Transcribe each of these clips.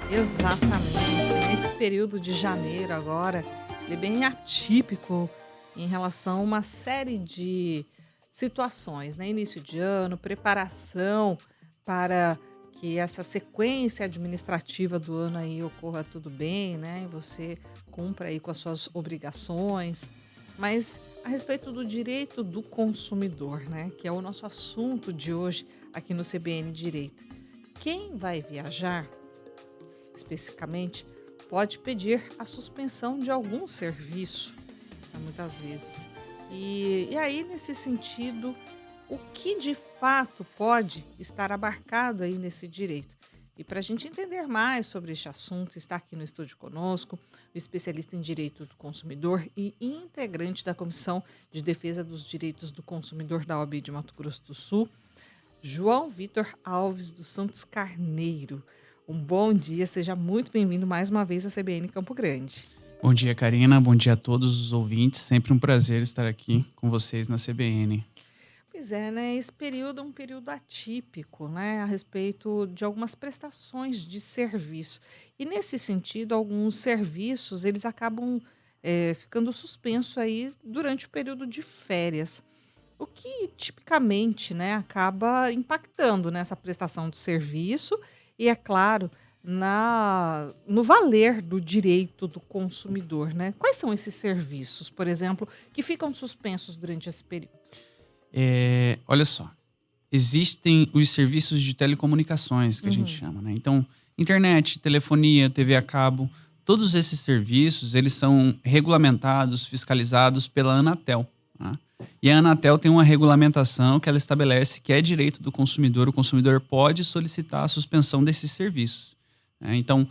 Exatamente. Nesse período de janeiro agora, ele é bem atípico em relação a uma série de situações, né? Início de ano, preparação para que essa sequência administrativa do ano aí ocorra tudo bem, né? E você cumpra aí com as suas obrigações. Mas a respeito do direito do consumidor, né? Que é o nosso assunto de hoje aqui no CBN Direito. Quem vai viajar especificamente, pode pedir a suspensão de algum serviço, né, muitas vezes. E aí, nesse sentido, o que de fato pode estar abarcado aí nesse direito? E para a gente entender mais sobre este assunto, está aqui no estúdio conosco o especialista em direito do consumidor e integrante da Comissão de Defesa dos Direitos do Consumidor da OAB de Mato Grosso do Sul, João Vitor Alves dos Santos Carneiro. Um bom dia, seja muito bem-vindo mais uma vez à CBN Campo Grande. Bom dia, Karina. Bom dia a todos os ouvintes. Sempre um prazer estar aqui com vocês na CBN. Pois é, né? Esse período é um período atípico, né? A respeito de algumas prestações de serviço. E nesse sentido, alguns serviços, eles acabam ficando suspensos aí durante o período de férias. O que tipicamente, né, acaba impactando nessa prestação do serviço e, é claro, no valer do direito do consumidor, né? Quais são esses serviços, por exemplo, que ficam suspensos durante esse período? Olha só, existem os serviços de telecomunicações que a gente chama, né? Então, internet, telefonia, TV a cabo, todos esses serviços, eles são regulamentados, fiscalizados pela Anatel, né? E a Anatel tem uma regulamentação que ela estabelece que é direito do consumidor, o consumidor pode solicitar a suspensão desses serviços, né? Então,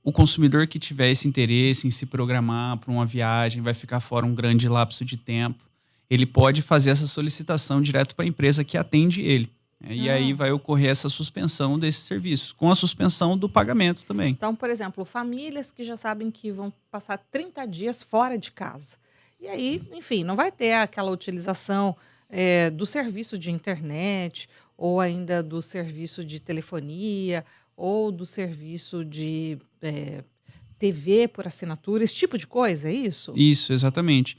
o consumidor que tiver esse interesse em se programar para uma viagem, vai ficar fora um grande lapso de tempo, ele pode fazer essa solicitação direto para a empresa que atende ele, né? E aí vai ocorrer essa suspensão desses serviços, com a suspensão do pagamento também. Então, por exemplo, famílias que já sabem que vão passar 30 dias fora de casa. E aí, enfim, não vai ter aquela utilização do serviço de internet, ou ainda do serviço de telefonia, ou do serviço de TV por assinatura, esse tipo de coisa, é isso? Isso, exatamente.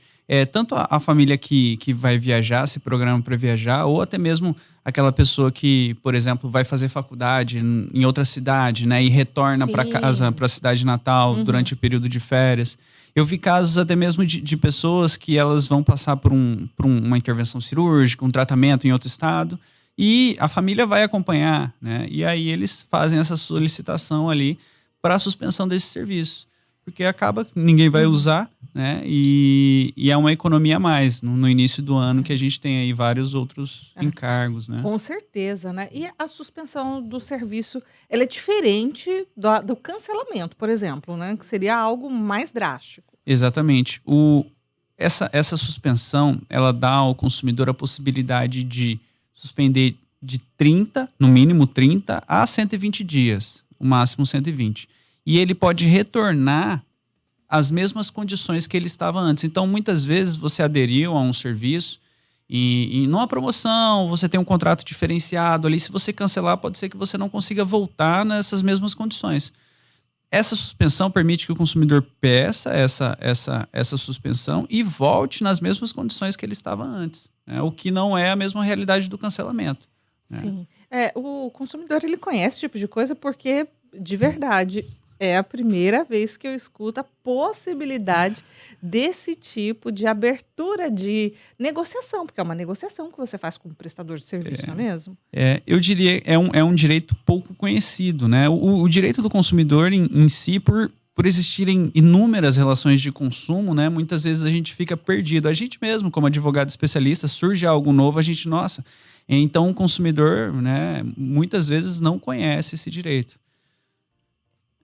Tanto a família que vai viajar, se programa para viajar, ou até mesmo aquela pessoa que, por exemplo, vai fazer faculdade em outra cidade, né, e retorna para casa, para a cidade natal, durante o período de férias. Eu vi casos até mesmo de pessoas que elas vão passar por uma intervenção cirúrgica, um tratamento em outro estado, e a família vai acompanhar, né? E aí eles fazem essa solicitação ali para a suspensão desse serviço, porque acaba que ninguém vai usar, né? E é uma economia a mais no início do ano, que a gente tem aí vários outros encargos, né? Com certeza, né? E a suspensão do serviço, ela é diferente do cancelamento, por exemplo, né? Que seria algo mais drástico. Exatamente. Essa suspensão, ela dá ao consumidor a possibilidade de suspender de 30, no mínimo 30, a 120 dias, o máximo 120. E ele pode retornar às mesmas condições que ele estava antes. Então, muitas vezes, você aderiu a um serviço e numa promoção, você tem um contrato diferenciado ali. Se você cancelar, pode ser que você não consiga voltar nessas mesmas condições. Essa suspensão permite que o consumidor peça essa suspensão e volte nas mesmas condições que ele estava antes, né? O que não é a mesma realidade do cancelamento, né? Sim. O consumidor, ele conhece esse tipo de coisa porque, de verdade, é a primeira vez que eu escuto a possibilidade desse tipo de abertura de negociação, porque é uma negociação que você faz com o prestador de serviço, não é mesmo? Eu diria que é um direito pouco conhecido, né? O direito do consumidor em si, por existirem inúmeras relações de consumo, né? Muitas vezes a gente fica perdido. A gente mesmo, como advogado especialista, surge algo novo, a gente, nossa. Então o consumidor, né, muitas vezes não conhece esse direito.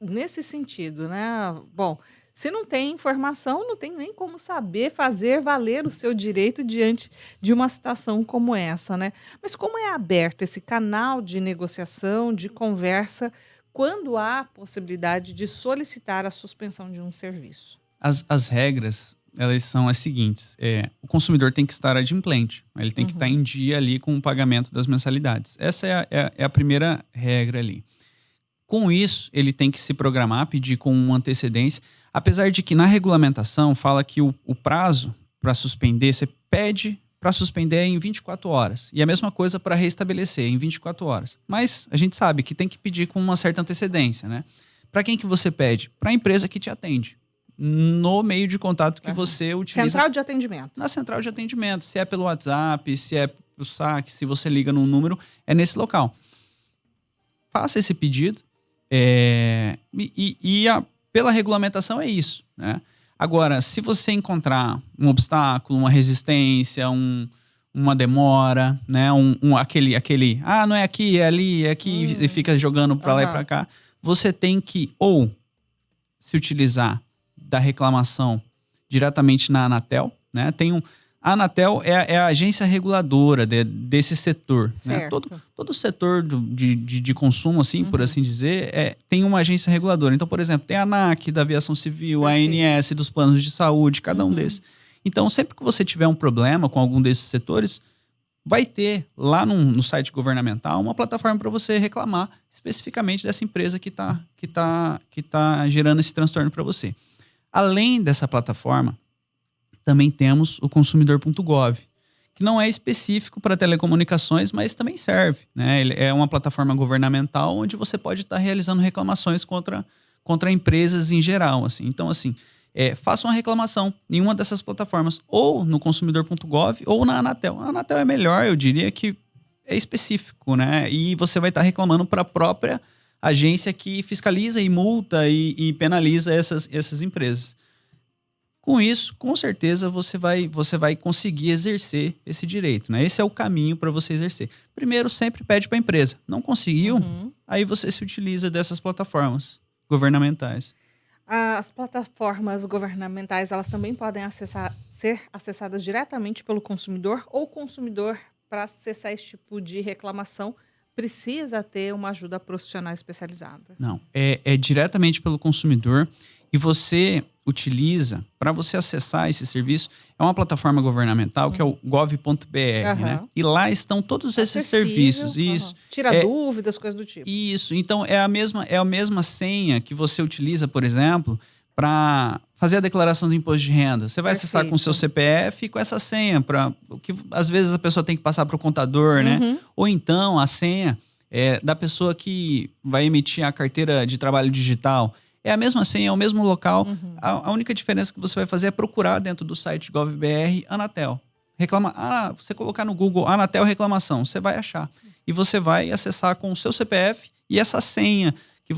Nesse sentido, né? Bom, se não tem informação, não tem nem como saber fazer valer o seu direito diante de uma situação como essa, né? Mas como é aberto esse canal de negociação, de conversa, quando há possibilidade de solicitar a suspensão de um serviço? As regras, elas são as seguintes. O consumidor tem que estar adimplente. Ele tem que estar em dia ali com o pagamento das mensalidades. Essa é a primeira regra ali. Com isso, ele tem que se programar, pedir com uma antecedência, apesar de que na regulamentação fala que o prazo para suspender, você pede para suspender em 24 horas. E a mesma coisa para restabelecer em 24 horas. Mas a gente sabe que tem que pedir com uma certa antecedência, né? Para quem que você pede? Para a empresa que te atende. No meio de contato que você utiliza. Central de atendimento. Na central de atendimento. Se é pelo WhatsApp, se é pelo saque, se você liga num número, é nesse local. Faça esse pedido. Pela regulamentação é isso, né? Agora, se você encontrar um obstáculo, uma resistência, uma demora, né? Aquele, não é aqui, é ali, é aqui, e fica jogando para lá e para cá, você tem que ou se utilizar da reclamação diretamente na Anatel, né? A Anatel é a agência reguladora desse setor. Né? Todo setor de consumo, assim, por assim dizer, tem uma agência reguladora. Então, por exemplo, tem a ANAC da aviação civil, a ANS dos planos de saúde, cada um desses. Então, sempre que você tiver um problema com algum desses setores, vai ter lá no site governamental uma plataforma para você reclamar especificamente dessa empresa que tá gerando esse transtorno para você. Além dessa plataforma, também temos o consumidor.gov, que não é específico para telecomunicações, mas também serve, né? Ele é uma plataforma governamental onde você pode estar realizando reclamações contra empresas em geral. Assim. Então, assim, faça uma reclamação em uma dessas plataformas, ou no consumidor.gov ou na Anatel. A Anatel é melhor, eu diria que é específico, né? E você vai estar reclamando para a própria agência que fiscaliza e multa e penaliza essas empresas. Com isso, com certeza, você vai conseguir exercer esse direito, né? Esse é o caminho para você exercer. Primeiro, sempre pede para a empresa. Não conseguiu? Aí você se utiliza dessas plataformas governamentais. As plataformas governamentais, elas também podem ser acessadas diretamente pelo consumidor, ou o consumidor, para acessar esse tipo de reclamação, precisa ter uma ajuda profissional especializada? Não, é diretamente pelo consumidor. E você utiliza, para você acessar esse serviço, é uma plataforma governamental que é o gov.br, né? E lá estão todos esses serviços. Isso. Tira dúvidas, coisas do tipo. Isso. Então, é a mesma senha que você utiliza, por exemplo, para fazer a declaração do imposto de renda. Você vai acessar com o seu CPF e com essa senha, que às vezes a pessoa tem que passar para o contador, né? Ou então a senha da pessoa que vai emitir a carteira de trabalho digital. É a mesma senha, é o mesmo local. A única diferença que você vai fazer é procurar dentro do site GovBR Anatel. Você colocar no Google Anatel reclamação, você vai achar. E você vai acessar com o seu CPF e essa senha que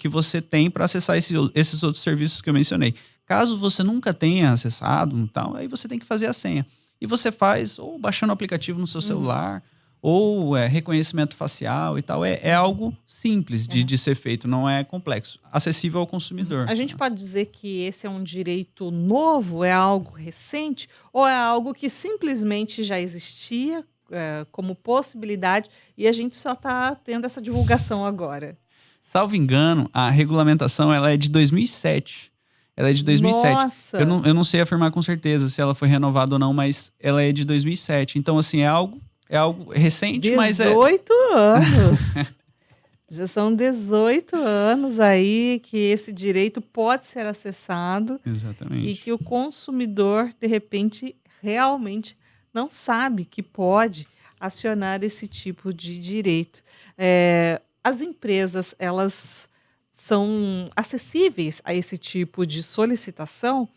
você tem para acessar esses outros serviços que eu mencionei. Caso você nunca tenha acessado, aí você tem que fazer a senha. E você faz ou baixando o aplicativo no seu celular, ou reconhecimento facial e tal. É algo simples de ser feito, não é complexo. Acessível ao consumidor. A gente pode dizer que esse é um direito novo, é algo recente, ou é algo que simplesmente já existia como possibilidade e a gente só está tendo essa divulgação agora? Salvo engano, a regulamentação ela é de 2007. Ela é de 2007. Nossa! Eu não sei afirmar com certeza se ela foi renovada ou não, mas ela é de 2007. Então, assim, é algo recente, mas 18 anos. Já são 18 anos aí que esse direito pode ser acessado. Exatamente. E que o consumidor, de repente, realmente não sabe que pode acionar esse tipo de direito. As empresas, elas são acessíveis a esse tipo de solicitação?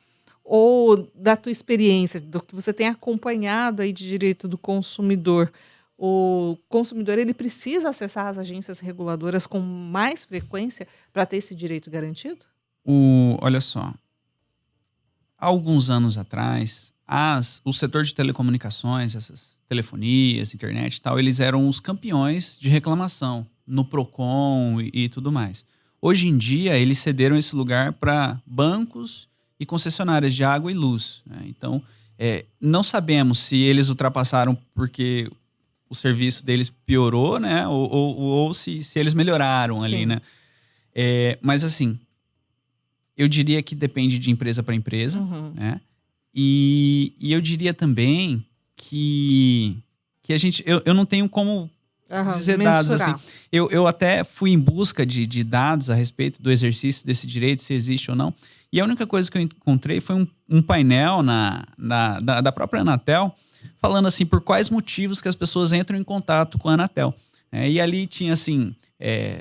Ou da tua experiência, do que você tem acompanhado aí de direito do consumidor, o consumidor ele precisa acessar as agências reguladoras com mais frequência para ter esse direito garantido? Olha só, há alguns anos atrás, o setor de telecomunicações, essas telefonias, internet e tal, eles eram os campeões de reclamação no Procon e tudo mais. Hoje em dia, eles cederam esse lugar para bancos e concessionárias de água e luz. Né? Então, não sabemos se eles ultrapassaram porque o serviço deles piorou, né? Ou se eles melhoraram ali, né? Mas, assim, eu diria que depende de empresa para empresa, né? E eu diria também que a gente... Eu não tenho como dizer dados assim. Mensurar. Eu até fui em busca de dados a respeito do exercício desse direito, se existe ou não. E a única coisa que eu encontrei foi um painel da própria Anatel falando assim por quais motivos que as pessoas entram em contato com a Anatel. E ali tinha assim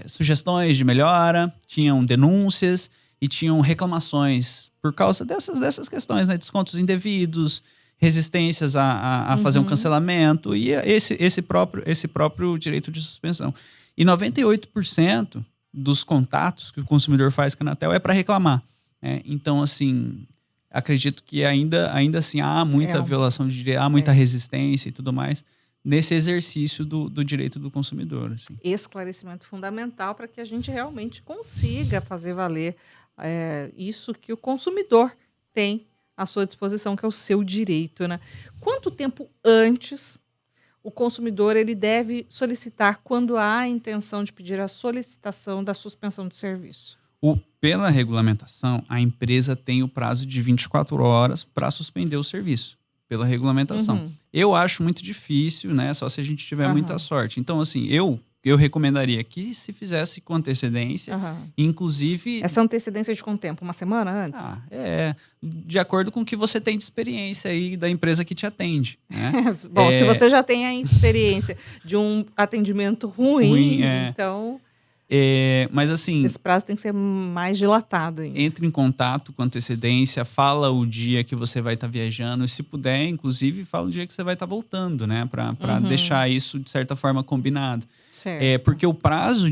sugestões de melhora, tinham denúncias e tinham reclamações por causa dessas questões, né? Descontos indevidos, resistências a fazer um cancelamento e esse próprio direito de suspensão. E 98% dos contatos que o consumidor faz com a Anatel é para reclamar. Então, assim, acredito que ainda assim há muita violação de direito, há muita resistência e tudo mais nesse exercício do direito do consumidor. Assim. Esclarecimento fundamental para que a gente realmente consiga fazer valer isso que o consumidor tem à sua disposição, que é o seu direito, né? Quanto tempo antes o consumidor ele deve solicitar quando há a intenção de pedir a solicitação da suspensão do serviço? Pela regulamentação, a empresa tem o prazo de 24 horas para suspender o serviço, pela regulamentação. Eu acho muito difícil, né? Só se a gente tiver muita sorte. Então, assim, eu recomendaria que se fizesse com antecedência, inclusive... Essa antecedência de quanto tempo? Uma semana antes? De acordo com o que você tem de experiência aí da empresa que te atende. Né? Bom, se você já tem a experiência de um atendimento ruim, então... mas assim... Esse prazo tem que ser mais dilatado ainda. Entre em contato com antecedência, fala o dia que você vai estar viajando, e se puder, inclusive, fala o dia que você vai estar voltando, né? Para deixar isso, de certa forma, combinado. Certo. Porque o prazo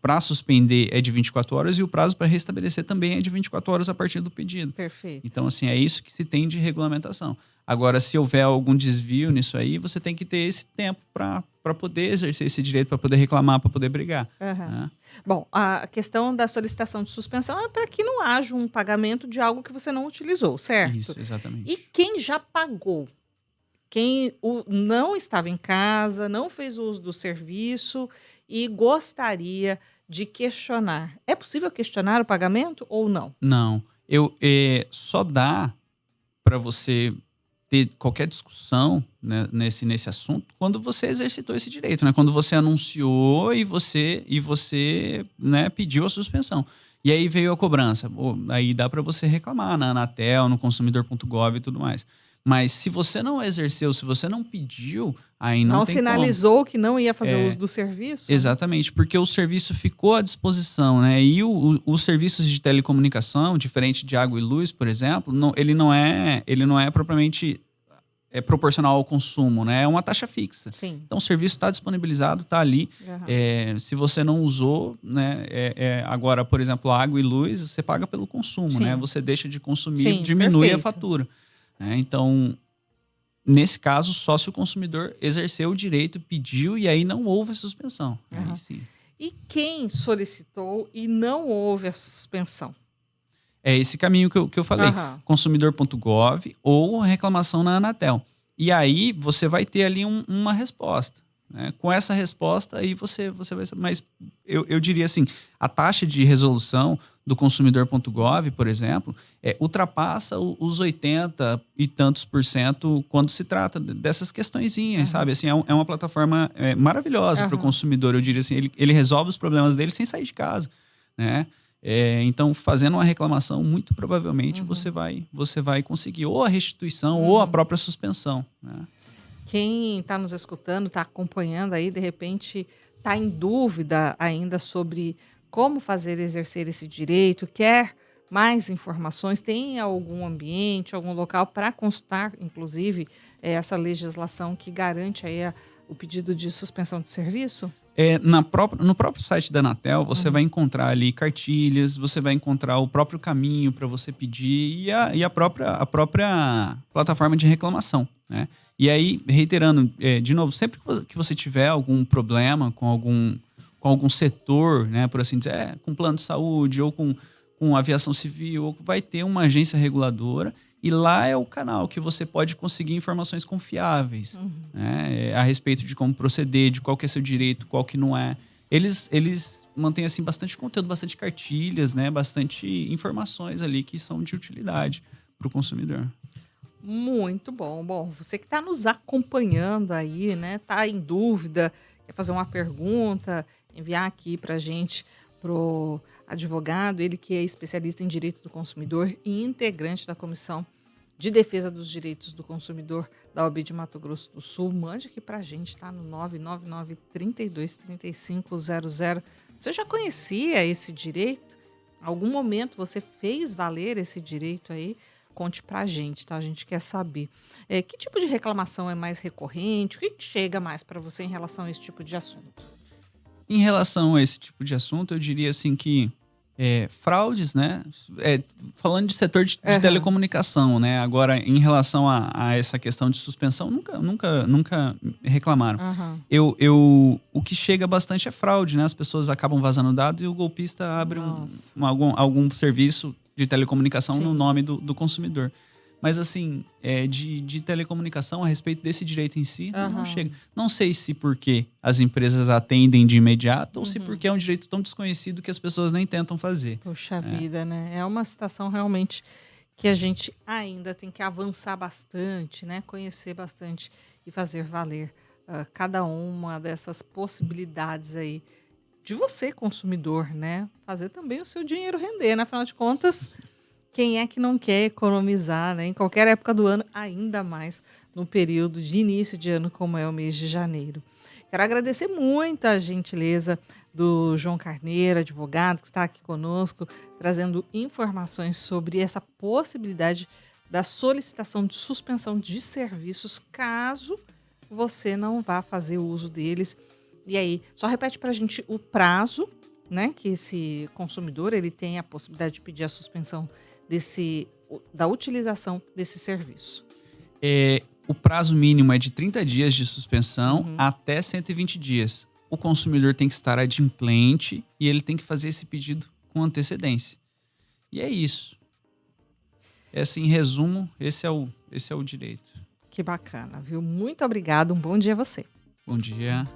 para suspender é de 24 horas e o prazo para restabelecer também é de 24 horas a partir do pedido. Perfeito. Então, assim, é isso que se tem de regulamentação. Agora, se houver algum desvio nisso aí, você tem que ter esse tempo para poder exercer esse direito, para poder reclamar, para poder brigar. Né? Bom, a questão da solicitação de suspensão é para que não haja um pagamento de algo que você não utilizou, certo? Isso, exatamente. E quem já pagou? Quem não estava em casa, não fez uso do serviço e gostaria de questionar. É possível questionar o pagamento ou não? Não. Só dá para você ter qualquer discussão, né, nesse assunto quando você exercitou esse direito, né? Quando você anunciou e você né, pediu a suspensão. E aí veio a cobrança. Aí dá para você reclamar na Anatel, no consumidor.gov e tudo mais. Mas se você não exerceu, se você não pediu, aí não tem sinalizou que não ia fazer uso do serviço? Exatamente, porque o serviço ficou à disposição, né? E os serviços de telecomunicação, diferente de água e luz, por exemplo, ele não é propriamente proporcional ao consumo, né? É uma taxa fixa. Sim. Então o serviço está disponibilizado, está ali. Se você não usou, né? Agora, por exemplo, água e luz, você paga pelo consumo, né? Você deixa de consumir, diminui a fatura. Então, nesse caso, só se o consumidor exerceu o direito, pediu e aí não houve a suspensão. Aí sim. E quem solicitou e não houve a suspensão? É esse caminho que eu falei. Consumidor.gov ou reclamação na Anatel. E aí você vai ter ali uma resposta. Né? Com essa resposta, aí você vai... Mas eu diria assim, a taxa de resolução do consumidor.gov, por exemplo, ultrapassa os 80 e tantos % quando se trata dessas questõezinhas, sabe? Assim, é uma plataforma maravilhosa para o consumidor. Eu diria assim, ele resolve os problemas dele sem sair de casa, né? Então, fazendo uma reclamação, muito provavelmente você vai conseguir ou a restituição ou a própria suspensão, né? Quem está nos escutando, está acompanhando aí, de repente está em dúvida ainda sobre como exercer esse direito, quer mais informações, tem algum ambiente, algum local para consultar, inclusive, essa legislação que garante aí o pedido de suspensão de serviço? No próprio site da Anatel, você vai encontrar ali cartilhas, você vai encontrar o próprio caminho para você pedir e a própria plataforma de reclamação, né? E aí, reiterando, de novo, sempre que você tiver algum problema com algum setor, né, por assim dizer, com plano de saúde ou com aviação civil, vai ter uma agência reguladora e lá é o canal que você pode conseguir informações confiáveis, né, a respeito de como proceder, de qual que é seu direito, qual que não é. Eles mantêm assim, bastante conteúdo, bastante cartilhas, né, bastante informações ali que são de utilidade para o consumidor. Muito bom. Bom, você que está nos acompanhando aí, né, está em dúvida, quer fazer uma pergunta, enviar aqui para a gente, pro advogado, ele que é especialista em direito do consumidor e integrante da Comissão de Defesa dos Direitos do Consumidor da OAB de Mato Grosso do Sul. Mande aqui para a gente, tá? No 999-323500. Você já conhecia esse direito? Em algum momento você fez valer esse direito aí? Conte para a gente, tá? A gente quer saber. Que tipo de reclamação é mais recorrente? O que chega mais para você em relação a esse tipo de assunto? Em relação a esse tipo de assunto, eu diria assim que fraudes, né? Falando de setor de telecomunicação, né? Agora, em relação a essa questão de suspensão, nunca reclamaram. O que chega bastante é fraude, né? As pessoas acabam vazando dados e o golpista abre algum serviço de telecomunicação no nome do consumidor. Mas, assim, de telecomunicação, a respeito desse direito em si, não chega. Não sei se porque as empresas atendem de imediato ou se porque é um direito tão desconhecido que as pessoas nem tentam fazer. Poxa vida, né? É uma situação realmente que a gente ainda tem que avançar bastante, né? Conhecer bastante e fazer valer cada uma dessas possibilidades aí de você, consumidor, né? Fazer também o seu dinheiro render, né? Afinal de contas... Quem é que não quer economizar, né? Em qualquer época do ano, ainda mais no período de início de ano, como é o mês de janeiro. Quero agradecer muito a gentileza do João Carneiro, advogado, que está aqui conosco, trazendo informações sobre essa possibilidade da solicitação de suspensão de serviços, caso você não vá fazer uso deles. E aí, só repete para a gente o prazo, né? Que esse consumidor ele tem a possibilidade de pedir a suspensão da utilização desse serviço. O prazo mínimo é de 30 dias de suspensão até 120 dias. O consumidor tem que estar adimplente e ele tem que fazer esse pedido com antecedência. E é isso. Em resumo, esse é o direito. Que bacana, viu? Muito obrigado, um bom dia a você. Bom dia.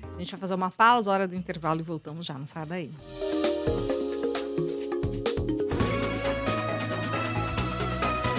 A gente vai fazer uma pausa, hora do intervalo e voltamos já, não sai daí.